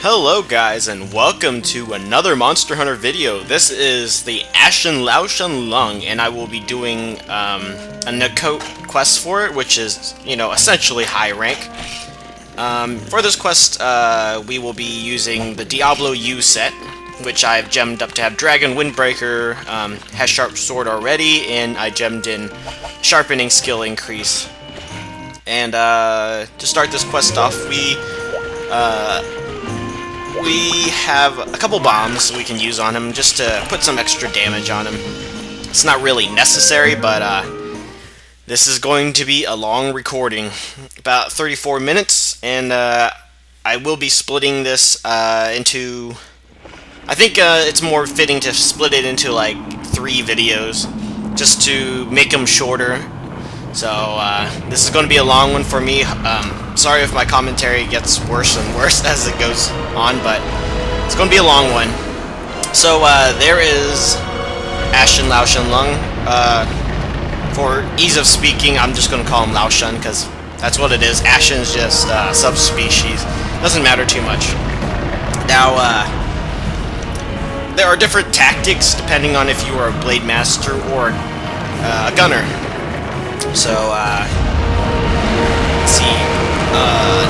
Hello guys, and welcome to another Monster Hunter video. This is the Ashen Lao Shan, and I will be doing a Nekoht quest for it, which is, essentially high rank. For this quest, we will be using the Diablo U set, which I've gemmed up to have Dragon Windbreaker, has Sharp Sword already, and I gemmed in Sharpening skill increase. And to start this quest off, we have a couple bombs we can use on him just to put some extra damage on him. It's not really necessary, but this is going to be a long recording, about 34 minutes, and I will be splitting this into... I think it's more fitting to split it into like 3 videos, just to make them shorter. So this is going to be a long one for me. Sorry if my commentary gets worse and worse as it goes on, but it's going to be a long one. So there is Ashen Lao Shan. For ease of speaking, I'm just going to call him Lao Shan because that's what it is. Ashen is just subspecies. Doesn't matter too much. Now, there are different tactics depending on if you are a Blade Master or a Gunner. So, let's see,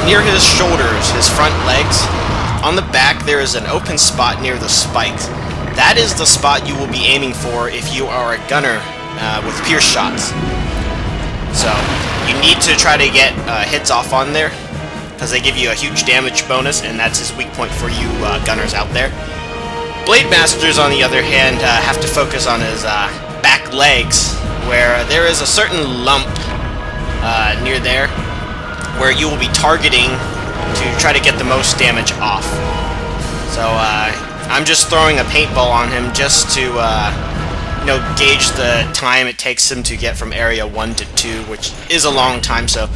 near his shoulders, his front legs, on the back there is an open spot near the spikes. That is the spot you will be aiming for if you are a gunner with pierce shots. So, you need to try to get hits off on there, because they give you a huge damage bonus, and that's his weak point for you gunners out there. Blade Masters, on the other hand, have to focus on his back legs, where there is a certain lump near there where you will be targeting to try to get the most damage off. So I'm just throwing a paintball on him just to gauge the time it takes him to get from area 1 to 2, which is a long time, so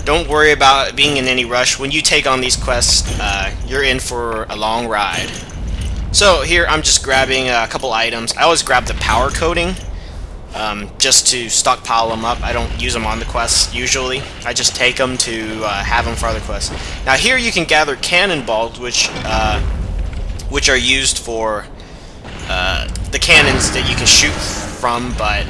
don't worry about being in any rush. When you take on these quests, you're in for a long ride. So here I'm just grabbing a couple items. I always grab the power coating, just to stockpile them up. I don't use them on the quest usually. I just take them to have them for other quests. Now here you can gather cannonballs, which are used for the cannons that you can shoot from, but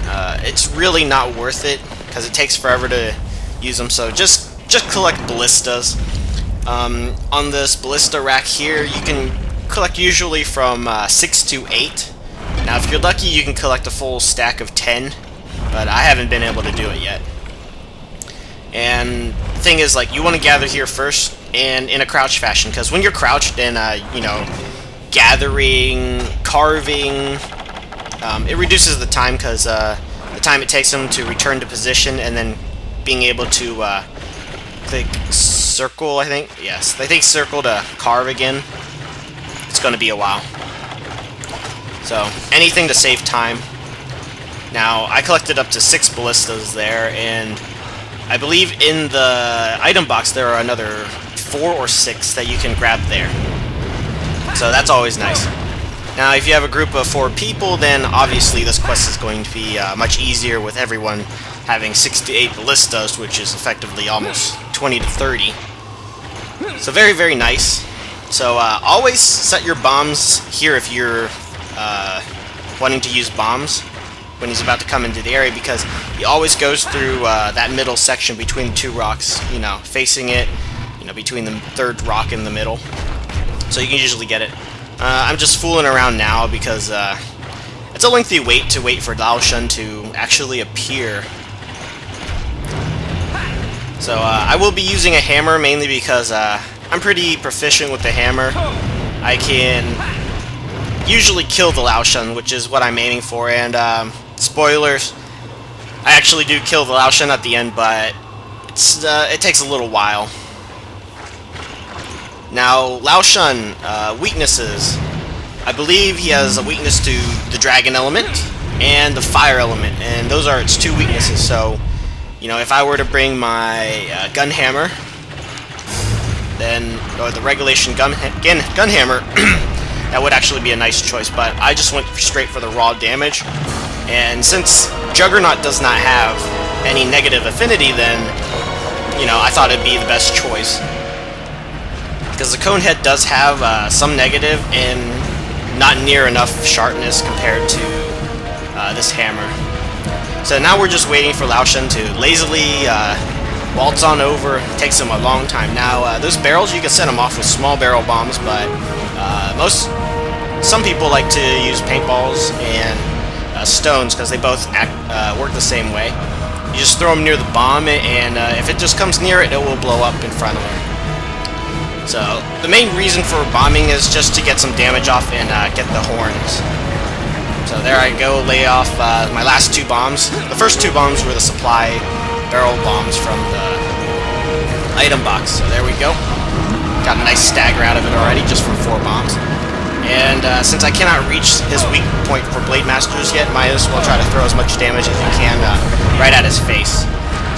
it's really not worth it because it takes forever to use them. So just collect ballistas. On this ballista rack here, you can collect usually from 6 to 8. Now, if you're lucky, you can collect a full stack of 10, but I haven't been able to do it yet. And the thing is, like, you want to gather here first, and in a crouch fashion, because when you're crouched and, gathering, carving, it reduces the time, because the time it takes them to return to position, and then being able to click circle, I think. Yes, I think circle to carve again. It's going to be a while. So, anything to save time. Now, I collected up to 6 ballistas there, and I believe in the item box there are another 4 or 6 that you can grab there. So that's always nice. Now, if you have a group of 4 people, then obviously this quest is going to be much easier with everyone having 6 to 8 ballistas, which is effectively almost 20 to 30. So very, very nice. So always set your bombs here if you're wanting to use bombs when he's about to come into the area, because he always goes through that middle section between the 2 rocks, facing it, between the 3rd rock in the middle. So you can usually get it. I'm just fooling around now because it's a lengthy wait for Lao Shan to actually appear. So I will be using a hammer mainly because I'm pretty proficient with the hammer. I can usually kill the Lao Shan, which is what I'm aiming for, and spoilers, I actually do kill the Lao Shan at the end, but it takes a little while. Now, Lao Shan, weaknesses. I believe he has a weakness to the dragon element and the fire element, and those are its 2 weaknesses. So, if I were to bring my gun hammer, or the regulation gun hammer, that would actually be a nice choice, but I just went straight for the raw damage. And since Juggernaut does not have any negative affinity, then, I thought it'd be the best choice. because the cone head does have some negative and not near enough sharpness compared to this hammer. So now we're just waiting for Lao Shan to lazily waltz on over. It takes him a long time. Now those barrels, you can set them off with small barrel bombs, but some people like to use paintballs and stones because they both work the same way. You just throw them near the bomb, and if it just comes near it, it will blow up in front of them. So the main reason for bombing is just to get some damage off and get the horns. So there I go, lay off my last 2 bombs. The first 2 bombs were the supply barrel bombs from the item box. So there we go. Got a nice stagger out of it already just from 4 bombs. And since I cannot reach his weak point for Blade Masters yet, might as well try to throw as much damage as you can right at his face.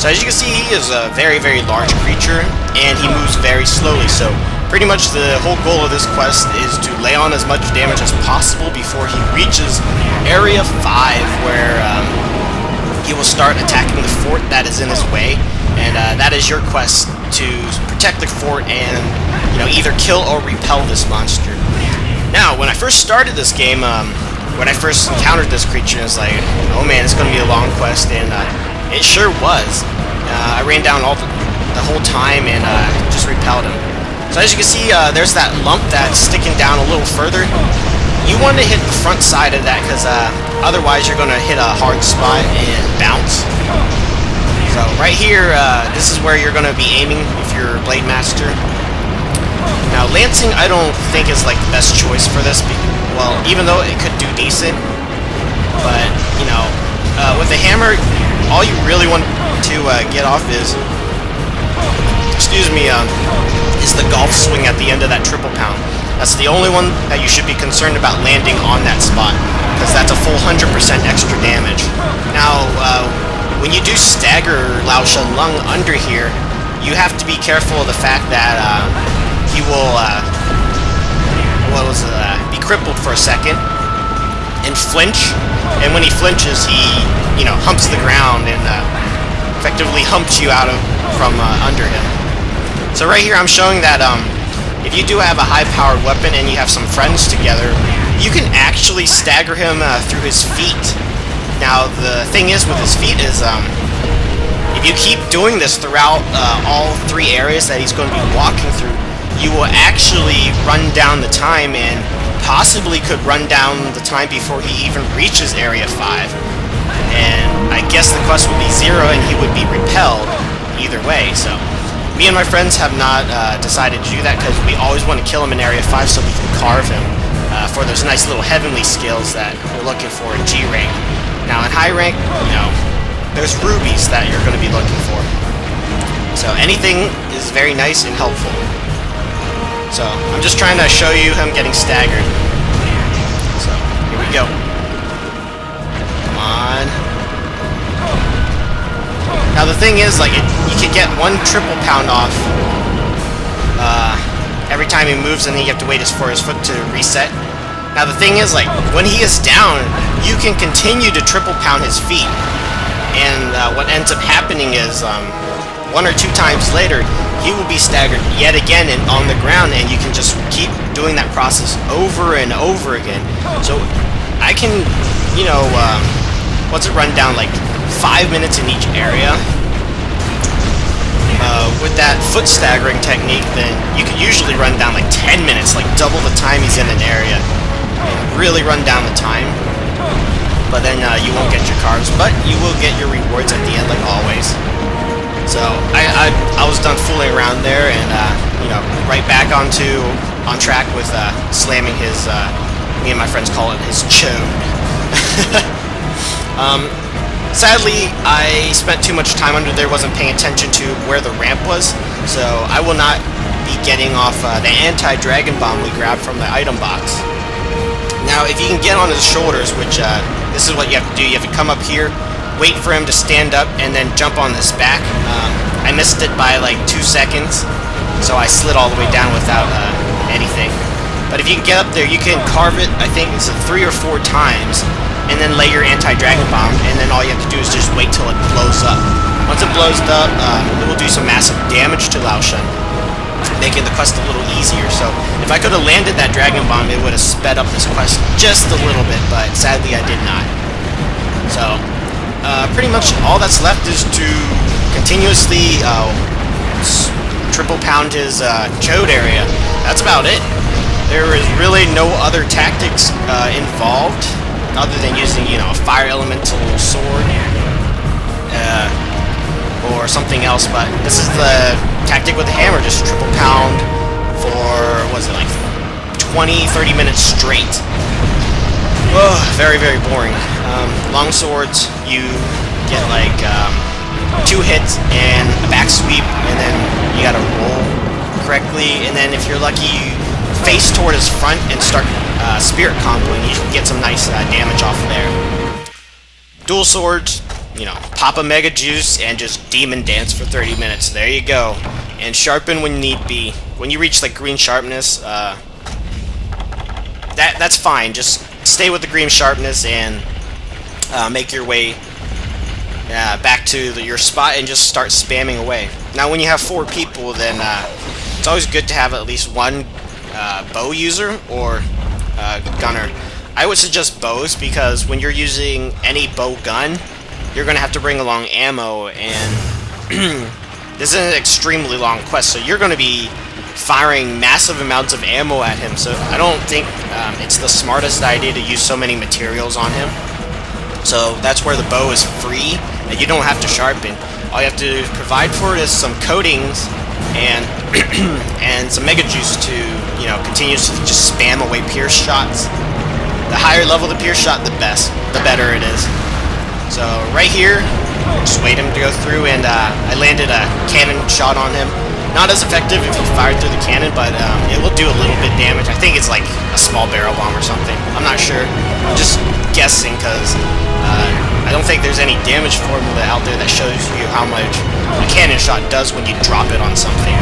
So as you can see, he is a very, very large creature, and he moves very slowly. So pretty much the whole goal of this quest is to lay on as much damage as possible before he reaches Area 5, where he will start attacking the fort that is in his way. And that is your quest, to protect the fort and either kill or repel this monster. Now, when I first started this game, when I first encountered this creature, I was like, oh man, it's going to be a long quest, and it sure was. I ran down the whole time and just repelled him. So as you can see, there's that lump that's sticking down a little further. You want to hit the front side of that, because otherwise you're going to hit a hard spot and bounce. So right here, this is where you're going to be aiming if you're Blade Master. Now, lancing I don't think is like the best choice for this, well, even though it could do decent, but with the hammer, all you really want to get off is, is the golf swing at the end of that triple pound. That's the only one that you should be concerned about landing on that spot, because that's a full 100% extra damage. Now, when you do stagger Lao Shan Lung under here, you have to be careful of the fact that he will be crippled for a second and flinch, and when he flinches, he humps the ground and effectively humps you out from under him. So right here I'm showing that if you do have a high-powered weapon and you have some friends together, you can actually stagger him through his feet. Now the thing is with his feet is if you keep doing this throughout all 3 areas that he's going to be walking through, you will actually run down the time, and possibly could run down the time before he even reaches Area 5. And I guess the quest would be 0 and he would be repelled either way. So me and my friends have not decided to do that, because we always want to kill him in Area 5 so we can carve him for those nice little heavenly skills that we're looking for in G rank. Now in high rank, there's rubies that you're going to be looking for. So anything is very nice and helpful. So I'm just trying to show you him getting staggered. So here we go. Come on. Now the thing is, you can get 1 triple pound off every time he moves, and then you have to wait for his foot to reset. Now the thing is, when he is down, you can continue to triple pound his feet, and what ends up happening is 1 or 2 times later, he will be staggered yet again and on the ground, and you can just keep doing that process over and over again. So I can, run down 5 minutes in each area. With that foot staggering technique, then you can usually run down 10 minutes, double the time he's in an area, and really run down the time. But then you won't get your cards, but you will get your rewards at the end, like always. So I was done fooling around there, and right back on track with slamming his. Me and my friends call it his chode. Sadly, I spent too much time under there, wasn't paying attention to where the ramp was, so I will not be getting off the anti-dragon bomb we grabbed from the item box. Now, if you can get on his shoulders, which this is what you have to do, you have to come up here, wait for him to stand up, and then jump on his back. I missed it by 2 seconds, so I slid all the way down without anything. But if you can get up there, you can carve it, I think it's 3 or 4 times, and then lay your anti-dragon bomb, and then all you have to do is just wait till it blows up. Once it blows up, it will do some massive damage to Lao Shan. making the quest a little easier. So if I could have landed that Dragon Bomb, it would have sped up this quest just a little bit, but sadly I did not. So pretty much all that's left is to continuously triple pound his chode area. That's about it. There is really no other tactics involved other than using, you know, a fire elemental sword or something else, but this is the tactic with the hammer. Just triple pound for, what was it, like 20-30 minutes straight. Oh, very, very boring. Long swords, you get like 2 hits and a back sweep, and then you gotta roll correctly, and then if you're lucky, you face toward his front and start spirit comboing. You can get some nice damage off of there. Dual swords, you know, pop a mega juice and just demon dance for 30 minutes. There you go. And sharpen when need be. When you reach like green sharpness, that's fine. Just stay with the green sharpness and make your way back to your spot and just start spamming away. Now when you have 4 people, then it's always good to have at least one bow user or gunner. I would suggest bows, because when you're using any bow gun, you're going to have to bring along ammo, and this is an extremely long quest, so you're going to be firing massive amounts of ammo at him, so I don't think it's the smartest idea to use so many materials on him. So that's where the bow is free, and you don't have to sharpen. All you have to provide for it is some coatings and and some mega juice to, you know, continue to just spam away pierce shots. The higher level the pierce shot, the better it is. So right here, just wait him to go through, and I landed a cannon shot on him. Not as effective if you fired through the cannon, but it will do a little bit damage. I think it's like a small barrel bomb or something. I'm not sure. I'm just guessing, because I don't think there's any damage formula out there that shows you how much a cannon shot does when you drop it on something.